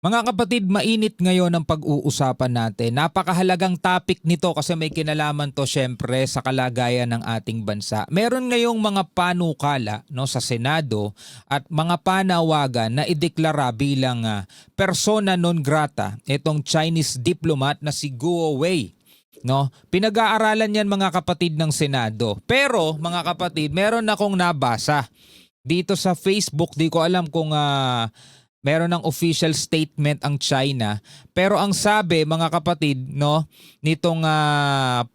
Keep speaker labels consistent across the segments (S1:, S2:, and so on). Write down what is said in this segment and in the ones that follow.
S1: Mga kapatid, mainit ngayon ang pag-uusapan natin. Napakahalagang topic nito kasi may kinalaman to syempre sa kalagayan ng ating bansa. Meron ngayong mga panukala no, sa Senado at mga panawagan na ideklara bilang persona non grata itong Chinese diplomat na si Guo Wei. No? Pinag-aaralan yan mga kapatid ng Senado. Pero mga kapatid, meron akong nabasa dito sa Facebook. Di ko alam kung meron ng official statement ang China, pero ang sabi mga kapatid no nitong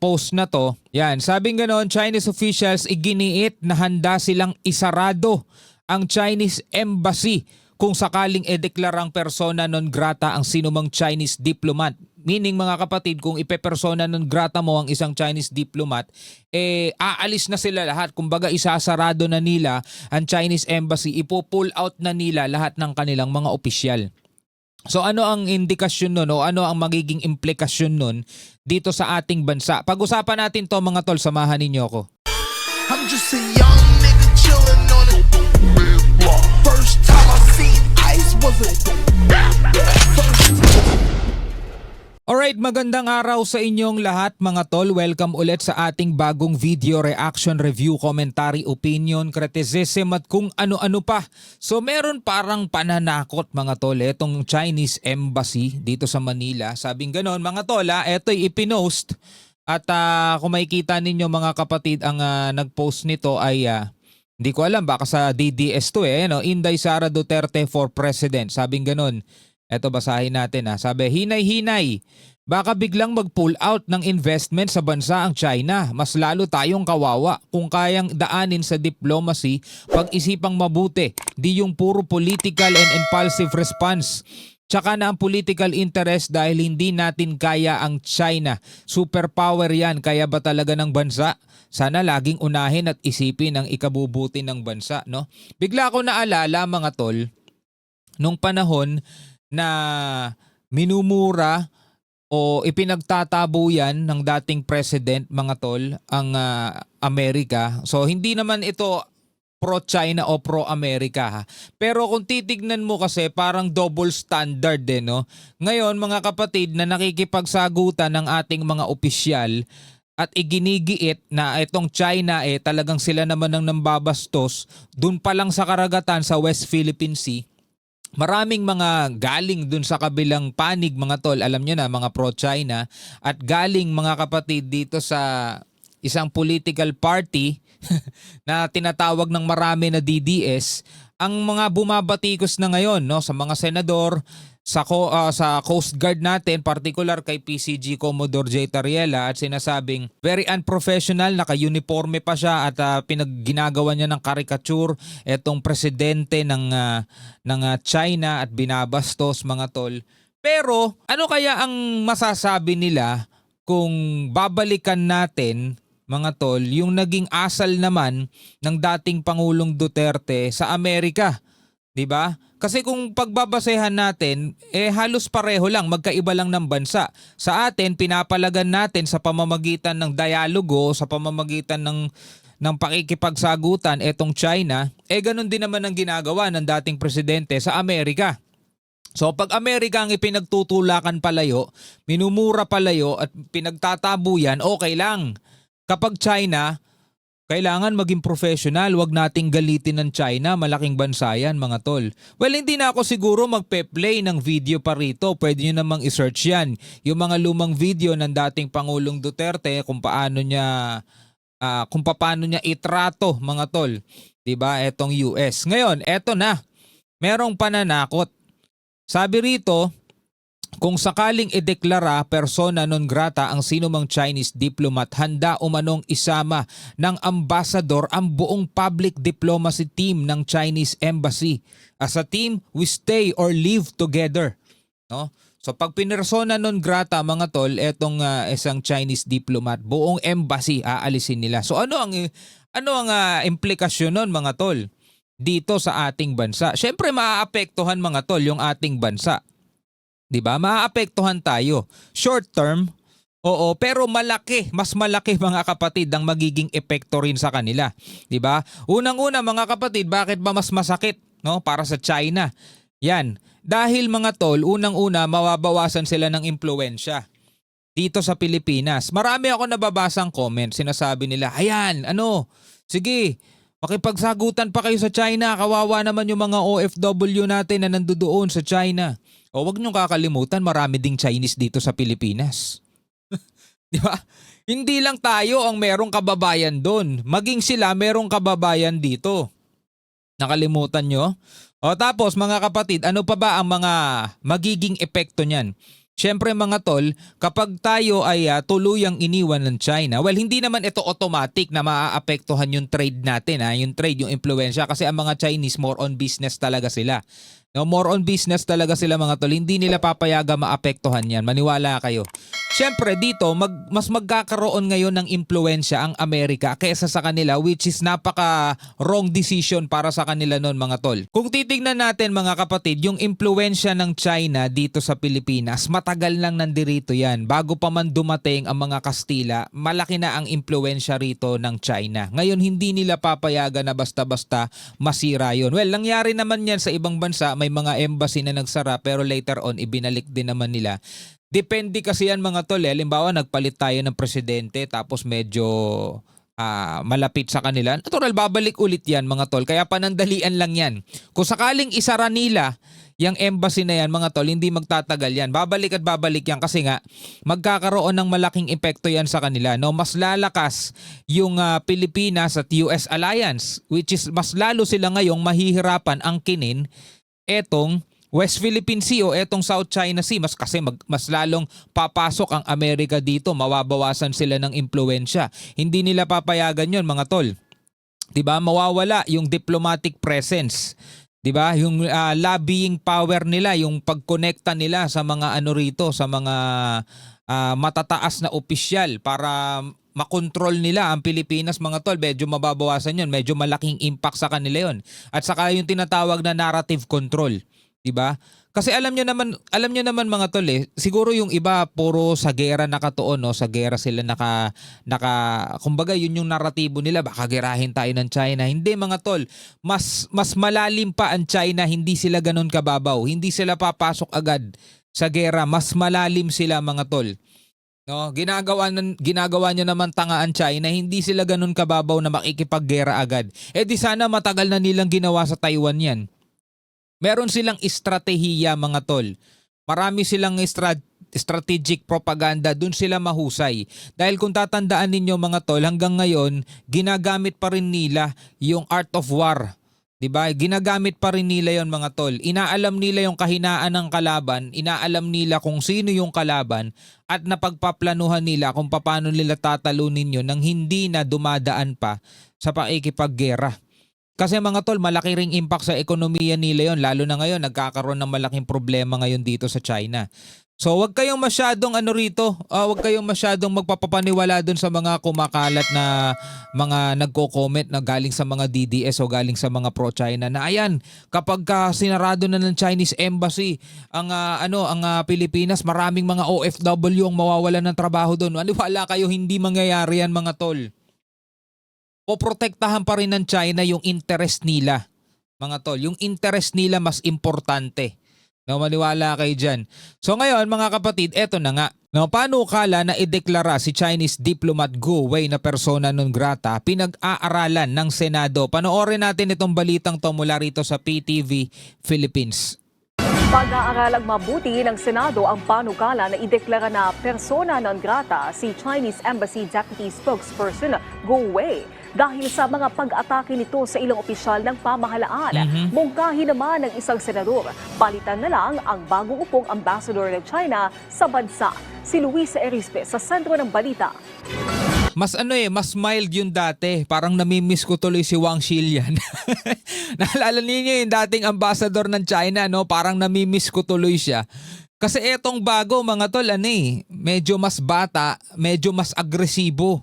S1: post na to, yan, sabing ganoon, Chinese officials iginiit na handa silang isarado ang Chinese embassy kung sakaling edeklarang persona non grata ang sinumang Chinese diplomat. Meaning mga kapatid, kung ipepersona non grata mo ang isang Chinese diplomat, aalis na sila lahat. Kumbaga isasarado na nila ang Chinese embassy, ipo-pull out na nila lahat ng kanilang mga opisyal. So ano ang indikasyon nun o ano ang magiging implikasyon nun dito sa ating bansa? Pag-usapan natin to mga tol, samahan ninyo ako.
S2: I'm just a young nigga chillin' on it. First time I seen ice was a
S1: Alright, magandang araw sa inyong lahat mga tol. Welcome ulit sa ating bagong video, reaction, review, commentary, opinion, criticism at kung ano-ano pa. So meron parang pananakot mga tol, itong Chinese embassy dito sa Manila. Sabing ganon mga tol, ito'y ipinost at kung makikita ninyo mga kapatid, ang nagpost nito ay hindi ko alam, baka sa DDS to no? Inday Sara Duterte for President. Sabing ganon. Eto, basahin natin Sabi, hinay-hinay. Baka biglang mag-pull out ng investment sa bansa ang China. Mas lalo tayong kawawa kung kayang daanin sa diplomacy, pag-isipang mabuti. Di yung puro political and impulsive response. Tsaka na ang political interest dahil hindi natin kaya ang China. Superpower yan, kaya ba talaga ng bansa? Sana laging unahin at isipin ang ikabubuti ng bansa, no? Bigla ko naalala mga tol, nung panahon na minumura o ipinagtatabo yan ng dating president mga tol ang Amerika. So hindi naman ito pro-China o pro-Amerika Pero kung titignan mo kasi parang double standard no. Ngayon mga kapatid, na nakikipagsagutan ng ating mga opisyal at iginigiit na itong China talagang sila naman ang nambabastos dun pa lang sa karagatan sa West Philippine Sea. Maraming mga galing dun sa kabilang panig mga tol, alam nyo na, mga pro-China, at galing mga kapatid dito sa isang political party na tinatawag ng marami na DDS, ang mga bumabatikos na ngayon no, sa mga senador, sa Coast Guard natin, particular kay PCG Commodore J. Tariela, at sinasabing very unprofessional, naka-uniforme pa siya at pinagginagawa niya ng caricature etong presidente ng China at binabastos mga tol. Pero ano kaya ang masasabi nila kung babalikan natin mga tol yung naging asal naman ng dating Pangulong Duterte sa Amerika? 'Di ba? Kasi kung pagbabasehan natin, halos pareho lang, magkaiba lang ng bansa. Sa atin, pinapalagan natin sa pamamagitan ng dialogo, sa pamamagitan ng pakikipagsagutan etong China, ganun din naman ang ginagawa ng dating presidente sa Amerika. So pag Amerika ang ipinagtutulakan palayo, minumura palayo at pinagtatabu yan, okay lang. Kapag China, kailangan maging professional, wag nating galitin ng China, malaking bansa yan mga tol. Well, hindi na ako siguro magpe-play ng video pa rito, pwede nyo namang i-search yan. Yung mga lumang video ng dating Pangulong Duterte kung paano niya itrato mga tol, 'di ba? Etong US. Ngayon, eto na. Merong pananakot. Sabi rito, kung sakaling ideklara persona non grata ang sinumang Chinese diplomat, handa umanong isama ng ambasador ang buong public diplomacy team ng Chinese embassy. As a team, we stay or live together. No? So pag pinersona non grata mga tol, etong isang Chinese diplomat, buong embassy aalisin nila. So ano ang implikasyon nun mga tol dito sa ating bansa? Syempre maaapektuhan mga tol yung ating bansa. 'Di ba? Maaapektuhan tayo. Short term, oo, pero malaki, mas malaki mga kapatid ang magiging epekto rin sa kanila, 'di ba? Unang-una mga kapatid, bakit ba mas masakit, no, para sa China? Yan. Dahil mga tol, unang-una mawabawasan sila ng impluwensya dito sa Pilipinas. Marami ako nababasang comment, sinasabi nila, ayan, sige, makipagsagutan pa kayo sa China, kawawa naman yung mga OFW natin na nandoon sa China. O wag niyong kakalimutan, marami ding Chinese dito sa Pilipinas. Di ba? Hindi lang tayo ang merong kababayan doon, maging sila merong kababayan dito. Nakalimutan nyo? O tapos mga kapatid, ano pa ba ang mga magiging epekto niyan? Siyempre mga tol, kapag tayo ay tuluyang iniwan ng China, well hindi naman ito automatic na maaapektuhan yung trade natin, yung trade, yung impluensya, kasi ang mga Chinese more on business talaga sila. No, more on business talaga sila mga tol, hindi nila papayaga maapektuhan yan, maniwala kayo. Siyempre dito, mas magkakaroon ngayon ng impluensya ang Amerika kaysa sa kanila, which is napaka wrong decision para sa kanila noon mga tol. Kung titignan natin mga kapatid, yung impluensya ng China dito sa Pilipinas, matagal nang nandirito yan. Bago pa man dumating ang mga Kastila, malaki na ang impluensya rito ng China. Ngayon hindi nila papayagan na basta-basta masira yun. Well, nangyari naman yan sa ibang bansa, may mga embassy na nagsara pero later on ibinalik din naman nila. Depende kasi yan mga tol. Halimbawa nagpalit tayo ng presidente tapos medyo malapit sa kanila. Natural, babalik ulit yan mga tol. Kaya panandalian lang yan. Kung sakaling isara nila yung embassy na yan mga tol, hindi magtatagal yan. Babalik at babalik yan kasi nga magkakaroon ng malaking epekto yan sa kanila. No? Mas lalakas yung Pilipinas at US alliance, which is mas lalo sila ngayong mahihirapan angkinin etong West Philippine Sea o etong South China Sea, mas lalong papasok ang Amerika dito, mawabawasan sila ng impluensya. Hindi nila papayagan yon mga tol. 'Di ba? Mawawala yung diplomatic presence. 'Di ba? Yung lobbying power nila, yung pagkonekta nila sa mga rito, sa mga matataas na opisyal para makontrol nila ang Pilipinas mga tol, medyo mababawasan yon, medyo malaking impact sa kanila yon. At saka yung tinatawag na narrative control. Diba? Kasi alam nyo naman mga tol siguro yung iba puro sa gera nakatuon, no? Sa gera sila kumbaga yun yung naratibo nila, baka gerahin tayo ng China. Hindi mga tol, mas malalim pa ang China, hindi sila ganun kababaw. Hindi sila papasok agad sa gera, mas malalim sila mga tol. No, ginagawa niyo naman tanga ang China, hindi sila ganun kababaw na makikipaggera agad. Di sana matagal na nilang ginawa sa Taiwan 'yan. Meron silang estratehiya mga tol. Marami silang strategic propaganda, dun sila mahusay. Dahil kung tatandaan ninyo mga tol, hanggang ngayon, ginagamit pa rin nila yung art of war. Diba? Ginagamit pa rin nila yon mga tol. Inaalam nila yung kahinaan ng kalaban, inaalam nila kung sino yung kalaban, at napagpaplanuhan nila kung paano nila tatalunin yun nang hindi na dumadaan pa sa pakikipaggera. Kasi mga tol, malaki ring impact sa ekonomiya nila yon, lalo na ngayon nagkakaroon ng malaking problema ngayon dito sa China. So wag kayong masyadong wag kayong masyadong magpapapaniwala dun sa mga kumakalat na mga nagko-comment na galing sa mga DDS o galing sa mga pro-China na ayan, kapag sinarado na ng Chinese embassy ang Pilipinas, maraming mga OFW ang mawawalan ng trabaho doon. Wala kayo, hindi mangyayari yan mga tol. Poprotektahan pa rin ng China yung interest nila, mga tol. Yung interest nila mas importante. No, maniwala kayo dyan. So ngayon mga kapatid, eto na nga. No, panukala na ideklara si Chinese diplomat Guo Wei na persona non grata, pinag-aaralan ng Senado. Panoorin natin itong balitang to mula rito sa PTV Philippines.
S3: Pag-aaralang mabuti ng Senado ang panukala na ideklara na persona non grata si Chinese Embassy Deputy Spokesperson Guo Wei dahil sa mga pag-atake nito sa ilang opisyal ng pamahalaan. Mungkahi naman ng isang senador, palitan na lang ang bagong upong ambassador ng China sa bansa. Si Luisa Erispe sa sentro ng balita.
S1: Mas mild yung dati. Parang namimiss ko tuloy si Wang Xilian. Naalala niyo yung dating ambassador ng China, no? Parang namimiss ko tuloy siya. Kasi etong bago mga tol, medyo mas bata, medyo mas agresibo.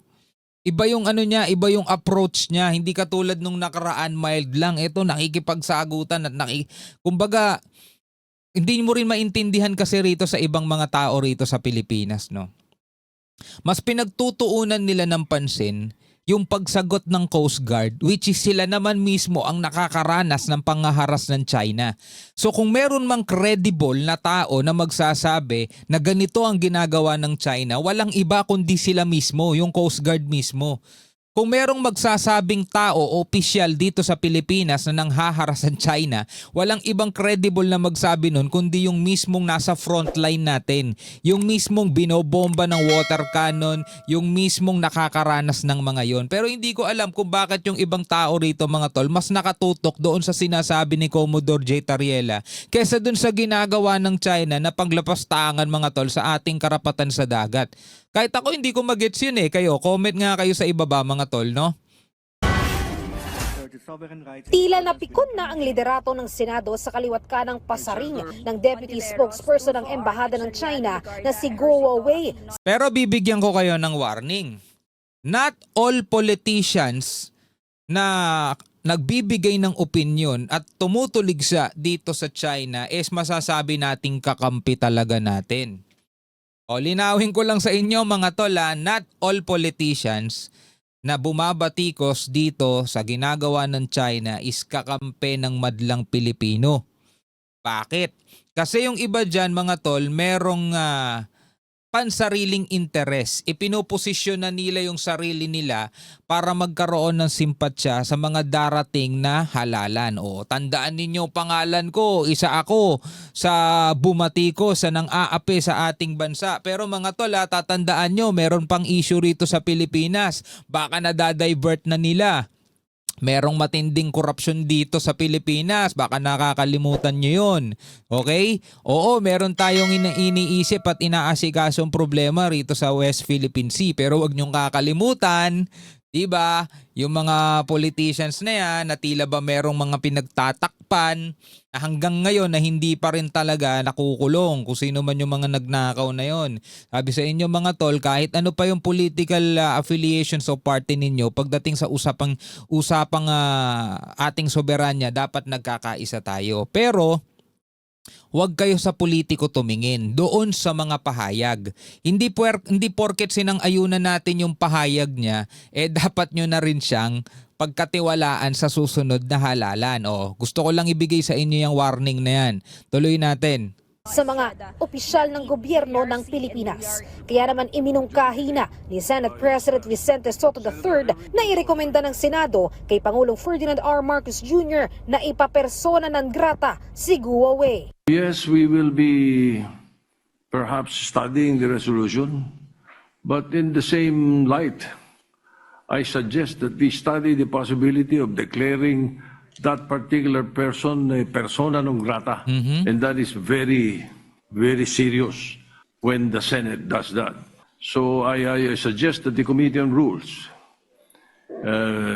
S1: Iba yung niya, iba yung approach niya. Hindi katulad nung nakaraan, mild lang. Ito, nakikipagsagutan at kumbaga, hindi mo rin maintindihan kasi rito sa ibang mga tao rito sa Pilipinas, no? Mas pinagtutuunan nila ng pansin yung pagsagot ng Coast Guard, which is sila naman mismo ang nakakaranas ng pangaharas ng China. So kung meron mang credible na tao na magsasabi na ganito ang ginagawa ng China, walang iba kundi sila mismo, yung Coast Guard mismo. Kung merong magsasabing tao o opisyal dito sa Pilipinas na nanghaharas ang China, walang ibang credible na magsabi nun kundi yung mismong nasa frontline natin. Yung mismong binobomba ng water cannon, yung mismong nakakaranas ng mga yon. Pero hindi ko alam kung bakit yung ibang tao rito mga tol mas nakatutok doon sa sinasabi ni Commodore J. Tariela kesa doon sa ginagawa ng China na paglapastangan mga tol sa ating karapatan sa dagat. Kahit ako hindi ko magets yun eh. Kayo, comment nga kayo sa ibaba mga tol, no?
S4: Tila napikon na ang liderato ng Senado sa kaliwat kanang pasaring ng Deputy Spokesperson ng Embahada ng China na si Guo Wei.
S1: Pero bibigyan ko kayo ng warning. Not all politicians na nagbibigay ng opinion at tumutuligsa dito sa China is masasabi nating kakampi talaga natin. O, linawin ko lang sa inyo mga tol, not all politicians na bumabatikos dito sa ginagawa ng China is kakampi ng madlang Pilipino. Bakit? Kasi yung iba dyan mga tol, merong pansariling interes. Ipinoposisyon na nila yung sarili nila para magkaroon ng simpatsya sa mga darating na halalan. O, tandaan ninyo pangalan ko, isa ako sa bumati ko sa nang aapi sa ating bansa. Pero mga tol, tatandaan nyo, meron pang issue rito sa Pilipinas. Baka nadadivert na nila. Merong matinding korupsyon dito sa Pilipinas. Baka nakakalimutan nyo yun. Okay? Oo, meron tayong iniisip at inaasikasong problema rito sa West Philippine Sea. Pero wag nyong kakalimutan, diba? Yung mga politicians na yan, na tila ba merong mga pinagtatakpan na hanggang ngayon na hindi pa rin talaga nakukulong kung sino man yung mga nagnakaw na yon. Sabi sa inyo mga tol, kahit ano pa yung political affiliations o party ninyo, pagdating sa usapang ating soberanya, dapat nagkakaisa tayo. Pero huwag kayo sa politiko tumingin, doon sa mga pahayag. Hindi porket sinang-ayunan natin yung pahayag niya, dapat nyo na rin siyang pagkatiwalaan sa susunod na halalan. O, gusto ko lang ibigay sa inyo yung warning na yan. Tuloy natin.
S4: Sa mga opisyal ng gobyerno ng Pilipinas. Kaya naman iminungkahi na ni Senate President Vicente Soto III na irekomenda ng Senado kay Pangulong Ferdinand R. Marcos Jr. na ipapersona non grata si Guo Wei.
S5: Yes, we will be perhaps studying the resolution, but in the same light, I suggest that we study the possibility of declaring that particular person a persona non grata. And that is very, very serious when the Senate does that. So I suggest that the Committee on Rules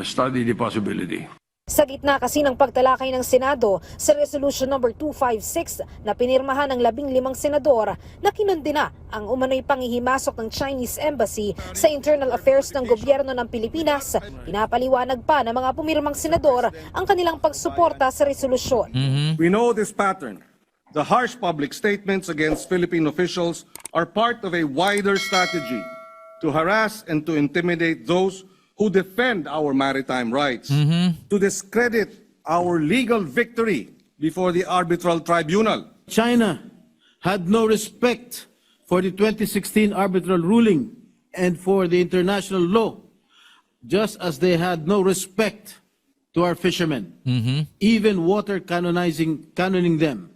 S5: study the possibility.
S4: Sa gitna kasi ng pagtalakay ng Senado sa Resolution number 256 na pinirmahan ng 15 senador na kinundina ang umano'y panghihimasok ng Chinese Embassy sa internal affairs ng gobyerno ng Pilipinas, pinapaliwanag pa ng mga pumirmang senador ang kanilang pagsuporta sa resolusyon.
S6: We know this pattern. The harsh public statements against Philippine officials are part of a wider strategy to harass and to intimidate those who defend our maritime rights, to discredit our legal victory before the arbitral tribunal.
S7: China had no respect for the 2016 arbitral ruling and for the international law, just as they had no respect to our fishermen, even water cannoning them,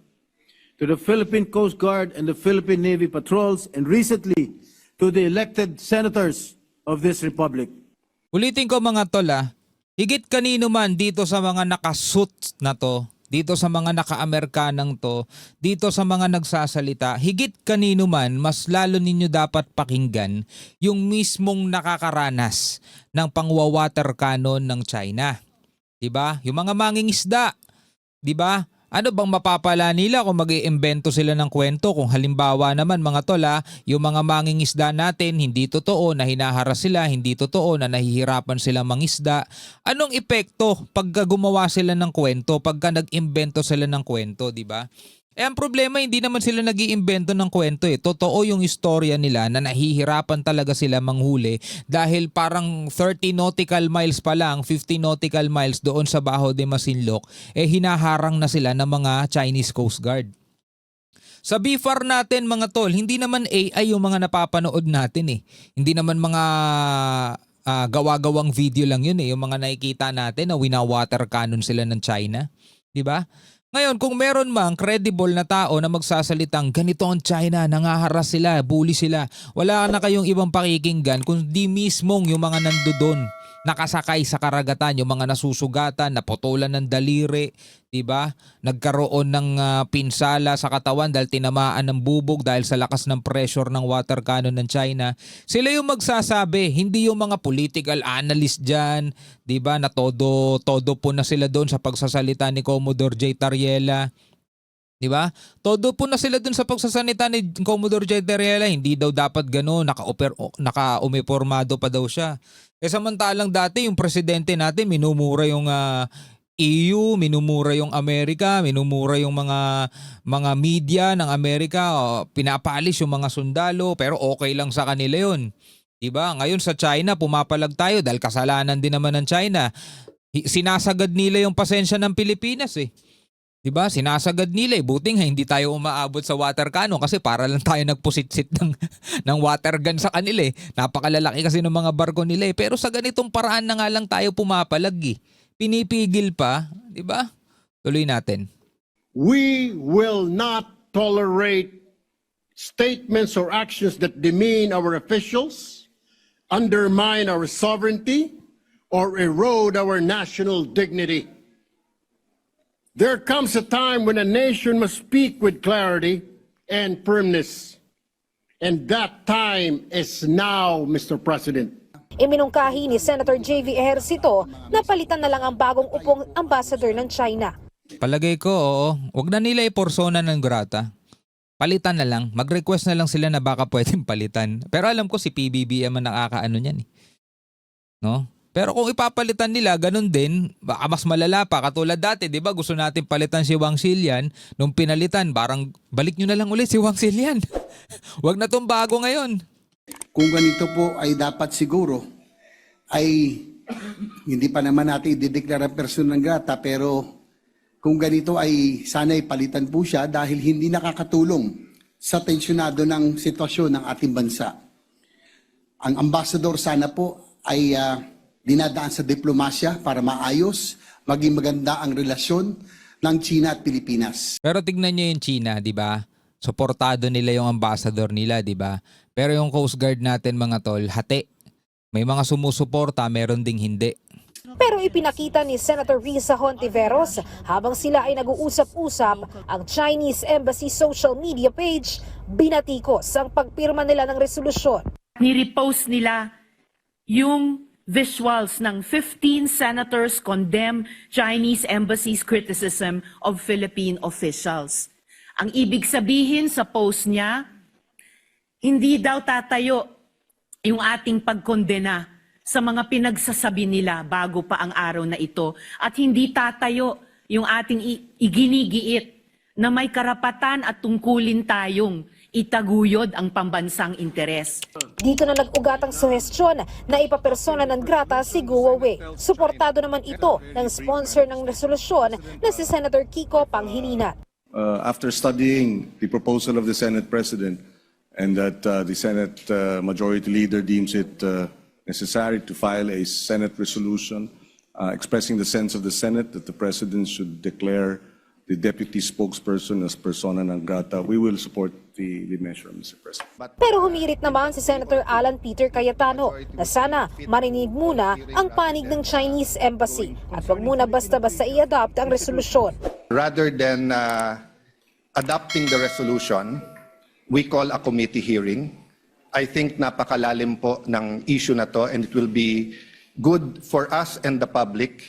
S7: to the Philippine Coast Guard and the Philippine Navy patrols, and recently to the elected senators of this republic.
S1: Ulitin ko mga tol, higit kanino man dito sa mga nakasuit na to, dito sa mga naka-Amerikanang to, dito sa mga nagsasalita, higit kanino man, mas lalo ninyo dapat pakinggan yung mismong nakakaranas ng pangwawater cannon ng China. Diba? Yung mga mangingisda, diba? Ano bang mapapala nila kung mag-iimbento sila ng kwento? Kung halimbawa naman mga tol, yung mga mangingisda natin, hindi totoo na hinaharas sila, hindi totoo na nahihirapan sila mangisda. Anong epekto pagka gumawa sila ng kwento, pagka nag-imbento sila ng kwento, di ba? Ang problema, hindi naman sila nag-iimbento ng kwento eh. Totoo yung istorya nila na nahihirapan talaga sila manghuli dahil parang 30 nautical miles pa lang, 50 nautical miles doon sa Bajo de Masinloc, hinaharang na sila ng mga Chinese Coast Guard. Sa BFAR natin mga tol, hindi naman AI yung mga napapanood natin eh. Hindi naman mga gawa-gawang video lang yun eh. Yung mga nakikita natin na wina-water cannon sila ng China. Diba? Ngayon, kung meron mang credible na tao na magsasalitang ganito ang China, nangaharas sila, bully sila, wala na kayong ibang pakikinggan kundi mismong yung mga nandoon, nakasakay sa karagatan, yung mga nasusugatan, naputulan ng daliri, diba? Nagkaroon ng pinsala sa katawan dahil tinamaan ng bubog dahil sa lakas ng pressure ng water cannon ng China. Sila yung magsasabi, hindi yung mga political analyst dyan, diba? Na todo po na sila doon sa pagsasalita ni Commodore J. Tariela. Diba? Todo po na sila dun sa pagsasanita ni Commodore J. Tariela. Hindi daw dapat gano'n, naka-umipormado pa daw siya. Samantalang dati yung presidente natin minumura yung EU, minumura yung Amerika, minumura yung mga media ng Amerika, pinapalis yung mga sundalo, pero okay lang sa kanila yun. Diba? Ngayon sa China, pumapalag tayo dahil kasalanan din naman ng China. Sinasagad nila yung pasensya ng Pilipinas eh. Diba? Sinasagad nila eh. Buti nga hindi tayo umaabot sa water cannon kasi para lang tayo nagpusit-sit ng water gun sa kanila eh. Napakalalaki kasi ng mga barko nila eh. Pero sa ganitong paraan na nga lang tayo pumapalag eh. Pinipigil pa. Diba? Tuloy natin.
S8: We will not tolerate statements or actions that demean our officials, undermine our sovereignty, or erode our national dignity. There comes a time when a nation must speak with clarity and firmness. And that time is now, Mr. President.
S4: Iminungkahi ni Senator J.V. Ejercito na palitan na lang ang bagong upong ambassador ng China.
S1: Palagay ko, oo. Huwag na nila iporsona ng grata. Palitan na lang. Mag-request na lang sila na baka pwedeng palitan. Pero alam ko si PBBM ang nakakaano niyan eh. No? Pero kung ipapalitan nila, ganun din, baka mas malala pa. Katulad dati, di ba, gusto natin palitan si Wang Xilian. Nung pinalitan, parang balik nyo na lang ulit si Wang Xilian. Huwag na tong bago ngayon.
S9: Kung ganito po ay dapat siguro, ay hindi pa naman natin idideklara person ng grata, pero kung ganito ay sana'y palitan po siya dahil hindi nakakatulong sa tensyonado ng sitwasyon ng ating bansa. Ang ambassador sana po ay dinadaan sa diplomasya para maayos, maging maganda ang relasyon ng China at Pilipinas.
S1: Pero tignan nyo yung China, di ba? Suportado nila yung ambassador nila, di ba? Pero yung Coast Guard natin mga tol, hati. May mga sumusuporta, meron ding hindi.
S4: Pero ipinakita ni Senator Risa Hontiveros habang sila ay nag-uusap-usap ang Chinese Embassy social media page, binatikos ang pagpirma nila ng resolusyon.
S10: Ni-repost nila yung visuals ng 15 senators condemn Chinese embassy's criticism of Philippine officials. Ang ibig sabihin sa post niya, hindi daw tatayo yung ating pagkondena sa mga pinagsasabi nila bago pa ang araw na ito at hindi tatayo yung ating iginigiit na may karapatan at tungkulin tayong itaguyod ang pambansang interes.
S4: Dito na nag-ugat ang suhestyon na ipapersona ng grata si Guo Wei. Suportado naman ito ng sponsor ng resolusyon na si Senator Kiko Pangilinan.
S6: After studying the proposal of the Senate President and that the Senate Majority Leader deems it necessary to file a Senate resolution expressing the sense of the Senate that the President should declare the Deputy Spokesperson as persona non grata, we will support the measure, Mr. President.
S4: Pero humirit naman si Senator Alan Peter Cayetano na sana marinig muna ang panig ng Chinese Embassy at wag muna basta-basta i-adopt ang resolusyon.
S11: Rather than adopting the resolution, we call a committee hearing. I think napakalalim po ng issue na to and it will be good for us and the public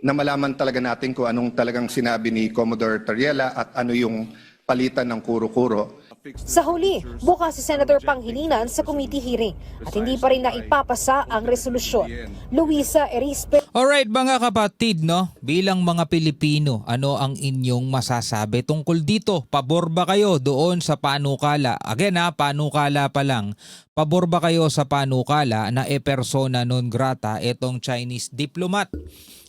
S11: na malaman talaga natin kung anong talagang sinabi ni Commodore Tariela at ano yung palitan ng kuro-kuro.
S4: Sa huli, bukas si Senator Pangilinan sa committee hearing at hindi pa rin naipapasa ang resolusyon. Luisa Erispe.
S1: Alright mga kapatid, no? Bilang mga Pilipino, ano ang inyong masasabi tungkol dito? Pabor ba kayo doon sa panukala? Again panukala pa lang. Pabor ba kayo sa panukala na persona non grata itong Chinese diplomat?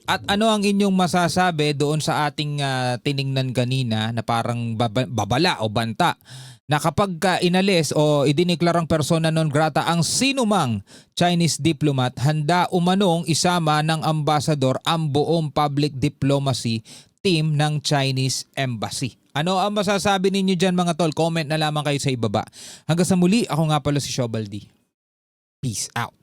S1: At ano ang inyong masasabi doon sa ating tiningnan kanina na parang babala o banta na kapag inalis o idineklarang persona non grata ang sinumang Chinese diplomat, handa umanong isama ng ambasador ang buong public diplomacy team ng Chinese Embassy. Ano ang masasabi ninyo dyan mga tol? Comment na lamang kayo sa ibaba. Hanggang sa muli, ako nga pala si Shobaldi. Peace out.